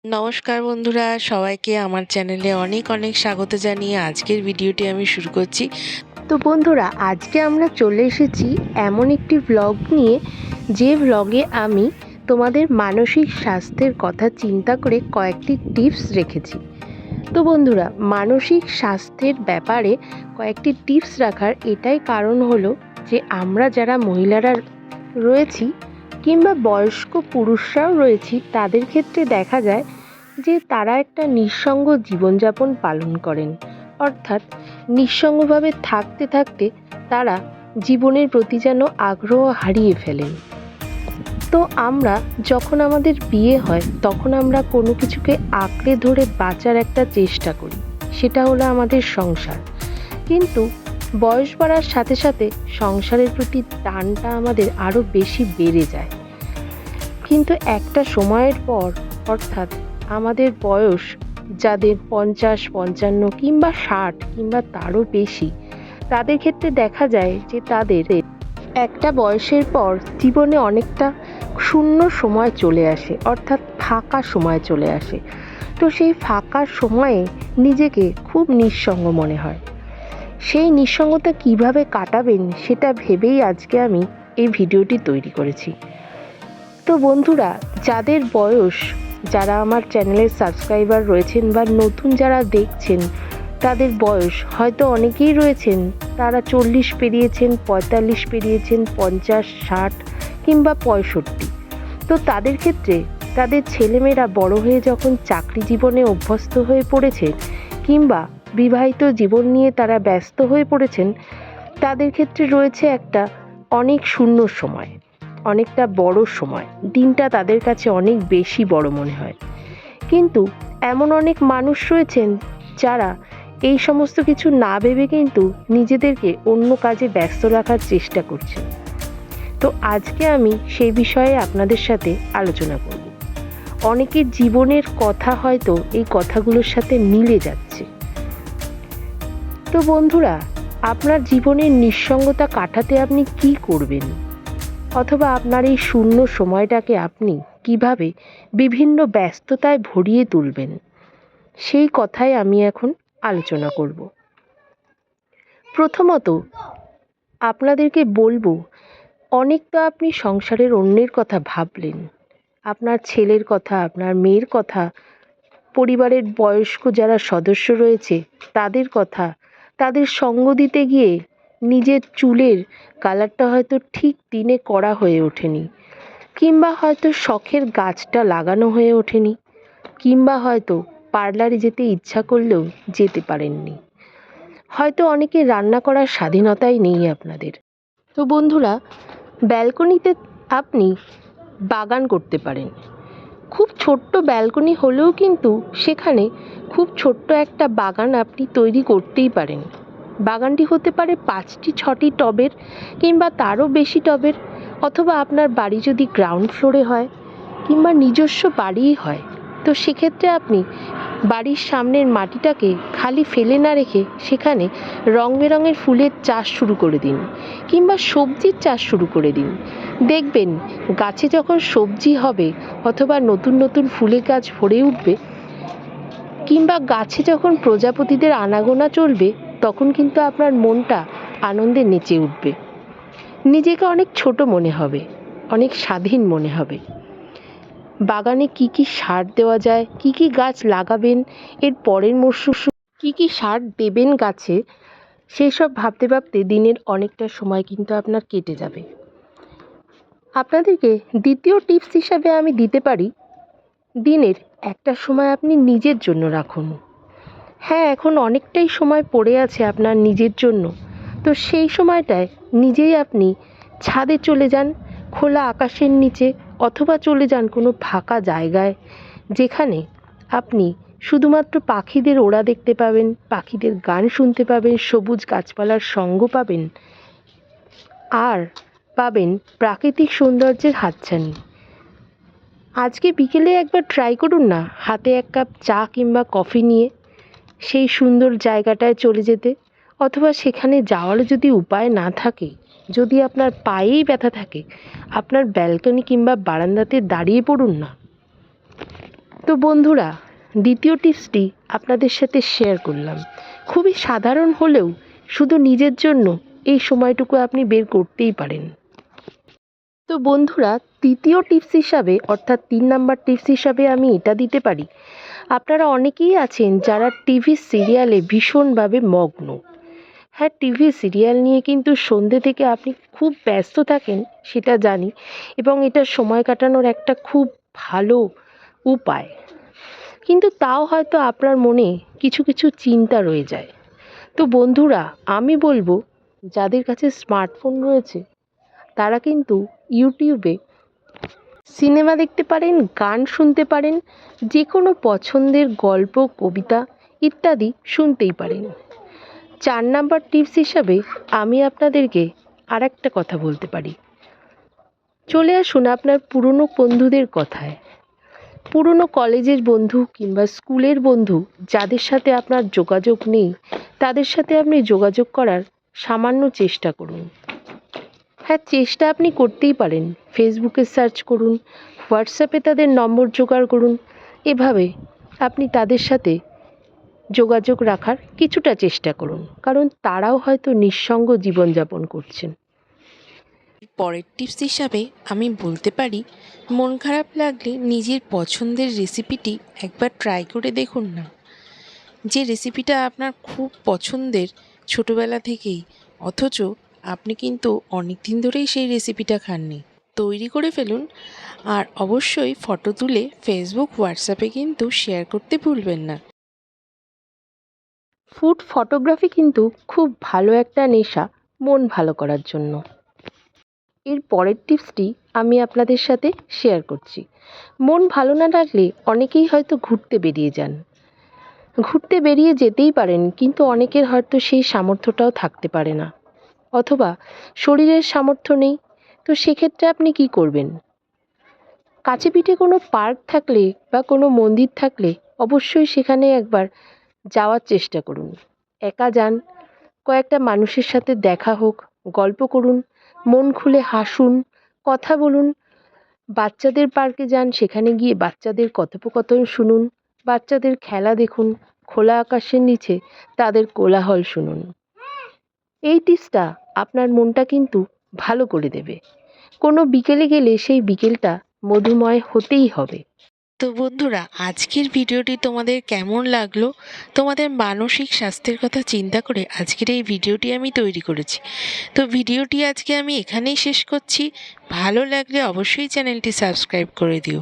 নমস্কার বন্ধুরা, সবাইকে আমার চ্যানেলে অনেক অনেক স্বাগত জানিয়ে আজকের ভিডিওটি আমি শুরু করছি। তো বন্ধুরা, আজকে আমরা চলে এসেছি এমন একটি ভ্লগ নিয়ে, যে ভ্লগে আমি তোমাদের মানসিক স্বাস্থ্যের কথা চিন্তা করে কয়েকটি টিপস রেখেছি। তো বন্ধুরা, মানসিক স্বাস্থ্যের ব্যাপারে কয়েকটি টিপস রাখার এটাই কারণ হলো যে আমরা যারা মহিলারা রয়েছি কিংবা বয়স্ক পুরুষরাও রয়েছি, তাদের ক্ষেত্রে দেখা যায় যে তারা একটা নিঃসঙ্গ জীবনযাপন পালন করেন। অর্থাৎ নিঃসঙ্গভাবে থাকতে থাকতে তারা জীবনের প্রতি যেন আগ্রহ হারিয়ে ফেলেন। তো আমরা যখন আমাদের বিয়ে হয় তখন আমরা কোনো কিছুকে আঁকড়ে ধরে বাঁচার একটা চেষ্টা করি, সেটা হলো আমাদের সংসার। কিন্তু বয়স বাড়ার সাথে সাথে সংসারের প্রতি টানটা আমাদের আরও বেশি বেড়ে যায়। কিন্তু একটা সময়ের পর, অর্থাৎ আমাদের বয়স যাদের 50, 55 কিংবা 60 কিংবা তারও বেশি, তাদের ক্ষেত্রে দেখা যায় যে তাদের একটা বয়সের পর জীবনে অনেকটা শূন্য সময় চলে আসে, অর্থাৎ ফাঁকা সময় চলে আসে। তো সেই ফাঁকা সময়ে নিজেকে খুব নিঃসঙ্গ মনে হয়। সেই নিঃসঙ্গতা কিভাবে কাটাবেন সেটা ভেবেই আজকে আমি এই ভিডিওটি তৈরি করেছি। তো বন্ধুরা, যাদের বয়স, যারা আমার চ্যানেলের সাবস্ক্রাইবার রয়েছেন বা নতুন যারা দেখছেন, তাদের বয়স হয়তো অনেকেই রয়েছেন তারা 40 পেরিয়েছেন, 45 পেরিয়েছেন, 50, 60 কিংবা 65। তো তাদের ক্ষেত্রে তাদের ছেলেমেয়েরা বড় হয়ে যখন চাকরি জীবনে অভ্যস্ত হয়ে পড়েছে কিংবা বিবাহিত জীবন নিয়ে তারা ব্যস্ত হয়ে পড়েছেন, তাদের ক্ষেত্রে রয়েছে একটা অনেক শূন্য সময়, অনেকটা বড় সময়। দিনটা তাদের কাছে অনেক বেশি বড় মনে হয়। কিন্তু এমন অনেক মানুষ রয়েছেন যারা এই সমস্ত কিছু না ভেবে কিন্তু নিজেদেরকে অন্য কাজে ব্যস্ত রাখার চেষ্টা করছেন। তো আজকে আমি সেই বিষয়ে আপনাদের সাথে আলোচনা করব। অনেকের জীবনের কথা হয়তো এই কথাগুলোর সাথে মিলে যাচ্ছে। তো বন্ধুরা, আপনার জীবনের নিঃসঙ্গতা কাটাতে আপনি কি করবেন? অথবা আপনার এই শূন্য সময়টাকে আপনি কিভাবে বিভিন্ন ব্যস্ততায় ভরিয়ে তুলবেন, সেই কথাই আমি এখন আলোচনা করব। প্রথমত আপনাদেরকে বলবো, অনেক তো আপনি সংসারের অন্যের কথা ভাবলেন, আপনার ছেলের কথা, আপনার মেয়ের কথা, পরিবারের বয়স্ক যারা সদস্য রয়েছে তাদের কথা, তাদের সঙ্গ দিতে গিয়ে নিজের চুলের কালারটা হয়তো ঠিক দিনে করা হয়ে ওঠেনি, কিংবা হয়তো শখের গাছটা লাগানো হয়ে ওঠেনি, কিংবা হয়তো পার্লারে যেতে ইচ্ছা করলেও যেতে পারেননি। হয়তো অনেকে রান্না করার স্বাধীনতাই নেই আপনাদের। তো বন্ধুরা, ব্যালকনিতে আপনি বাগান করতে পারেন। খুব ছোট্ট ব্যালকনি হলেও কিন্তু সেখানে খুব ছোট্ট একটা বাগান আপনি তৈরি করতেই পারেন। বাগানটি হতে পারে 5টি 6টি টবের কিংবা তারও বেশি টবের, অথবা আপনার বাড়ি যদি গ্রাউন্ড ফ্লোরে হয় কিংবা নিজস্ব বাড়িই হয়, তো সেক্ষেত্রে আপনি বাড়ির সামনের মাটিটাকে খালি ফেলে না রেখে সেখানে রং বেরঙের ফুলের চাষ শুরু করে দিন, কিংবা সবজির চাষ শুরু করে দিন। দেখবেন গাছে যখন সবজি হবে অথবা নতুন নতুন ফুলের গাছ ভরে উঠবে, কিংবা গাছে যখন প্রজাপতিদের আনাগোনা চলবে, তখন কিন্তু আপনার মনটা আনন্দে নেচে উঠবে। নিজেকে অনেক ছোট মনে হবে, অনেক স্বাধীন মনে হবে। বাগানে কি কি সার দেওয়া যায়, কি কি গাছ লাগাবেন, এর পরের মরশুম কি কি সার দেবেন গাছে, সেই সব ভাবতে ভাবতে দিনের অনেকটা সময় কিন্তু আপনার কেটে যাবে। আপনাদেরকে দ্বিতীয় টিপস হিসাবে আমি দিতে পারি, দিনের একটা সময় আপনি নিজের জন্য রাখুন। হ্যাঁ, এখন অনেকটাই সময় পড়ে আছে আপনার নিজের জন্য। তো সেই সময়টায় নিজেই আপনি ছাদে চলে যান, খোলা আকাশের নিচে, অথবা চলে যান কোনো ফাঁকা জায়গায়, যেখানে আপনি শুধুমাত্র পাখিদের ওড়া দেখতে পাবেন, পাখিদের গান শুনতে পাবেন, সবুজ গাছপালার সঙ্গ পাবেন, আর পাবেন প্রাকৃতিক সৌন্দর্যের হাতছানি। আজকে বিকেলে একবার ট্রাই করুন না, হাতে এক কাপ চা কিংবা কফি নিয়ে সেই সুন্দর জায়গাটায় চলে যেতে। অথবা সেখানে যাওয়ারও যদি উপায় না থাকে, যদি আপনার পায়েই ব্যথা থাকে, আপনার ব্যালকনি কিংবা বারান্দাতে দাঁড়িয়ে পড়ুন না। তো বন্ধুরা, দ্বিতীয় টিপসটি আপনাদের সাথে শেয়ার করলাম। খুবই সাধারণ হলেও শুধু নিজের জন্য এই সময়টুকু আপনি বের করতেই পারেন। তো বন্ধুরা, তৃতীয় টিপস হিসাবে অর্থাৎ 3 নাম্বার টিপস হিসাবে আমি এটা দিতে পারি। আপনারা অনেকেই আছেন যারা টিভি সিরিয়ালে ভীষণভাবে মগ্ন। হ্যাঁ, টিভি সিরিয়াল নিয়ে কিন্তু সন্ধ্যে থেকে আপনি খুব ব্যস্ত থাকেন, সেটা জানি, এবং এটা সময় কাটানোর একটা খুব ভালো উপায়। কিন্তু তাও হয়তো আপনার মনে কিছু কিছু চিন্তা রয়ে যায়। তো বন্ধুরা, আমি বলবো যাদের কাছে স্মার্টফোন রয়েছে তারা কিন্তু ইউটিউবে সিনেমা দেখতে পারেন, গান শুনতে পারেন, যে কোনো পছন্দের গল্প, কবিতা ইত্যাদি শুনতেই পারেন। 4 নাম্বার টিপস হিসাবে আমি আপনাদেরকে আর একটা কথা বলতে পারি। চলে আসুন আপনার পুরনো বন্ধুদের কথায়। পুরনো কলেজের বন্ধু কিংবা স্কুলের বন্ধু যাদের সাথে আপনার যোগাযোগ নেই, তাদের সাথে আপনি যোগাযোগ করার সামান্য চেষ্টা করুন। হ্যাঁ, চেষ্টা আপনি করতেই পারেন। ফেসবুকে সার্চ করুন, হোয়াটসঅ্যাপে তাদের নম্বর জোগাড় করুন। এভাবে আপনি তাদের সাথে যোগাযোগ রাখার কিছুটা চেষ্টা করুন, কারণ তারাও হয়তো নিঃসঙ্গ জীবনযাপন করছেন। পরের টিপস হিসাবে আমি বলতে পারি, মন খারাপ লাগলে নিজের পছন্দের রেসিপিটি একবার ট্রাই করে দেখুন না। যে রেসিপিটা আপনার খুব পছন্দের ছোটোবেলা থেকেই, অথচ আপনি কিন্তু অনেক দিন ধরেই সেই রেসিপিটা খাননি, তৈরি করে ফেলুন। আর অবশ্যই ফটো তুলে ফেসবুক, হোয়াটসঅ্যাপে কিন্তু শেয়ার করতে ভুলবেন না। ফুড ফটোগ্রাফি কিন্তু খুব ভালো একটা নেশা মন ভালো করার জন্য। এর পরের টিপসটি আমি আপনাদের সাথে শেয়ার করছি। মন ভালো না লাগলে অনেকেই হয়তো ঘুরতে বেরিয়ে যান। ঘুরতে বেরিয়ে যেতেই পারেন, কিন্তু অনেকের হয়তো সেই সামর্থ্যটাও থাকতে পারে না, অথবা শরীরের সামর্থ্য নেই। তো সেক্ষেত্রে আপনি কি করবেন? কাছে পিঠে কোনো পার্ক থাকলে বা কোনো মন্দির থাকলে অবশ্যই সেখানে একবার যাওয়ার চেষ্টা করুন। একা যান, কয়েকটা মানুষের সাথে দেখা হোক, গল্প করুন, মন খুলে হাসুন, কথা বলুন। বাচ্চাদের পার্কে যান, সেখানে গিয়ে বাচ্চাদের কথোপকথন শুনুন, বাচ্চাদের খেলা দেখুন, খোলা আকাশের নিচে তাদের কোলাহল শুনুন। এই টিপসটা আপনার মনটা কিন্তু ভালো করে দেবে। কোনো বিকেলে গেলে সেই বিকেলটা মধুময় হতেই হবে। তো বন্ধুরা, আজকের ভিডিওটি তোমাদের কেমন লাগলো? তোমাদের মানসিক স্বাস্থ্যের কথা চিন্তা করে আজকের এই ভিডিওটি আমি তৈরি করেছি। তো ভিডিওটি আজকে আমি এখানেই শেষ করছি। ভালো লাগলে অবশ্যই চ্যানেলটি সাবস্ক্রাইব করে দিও।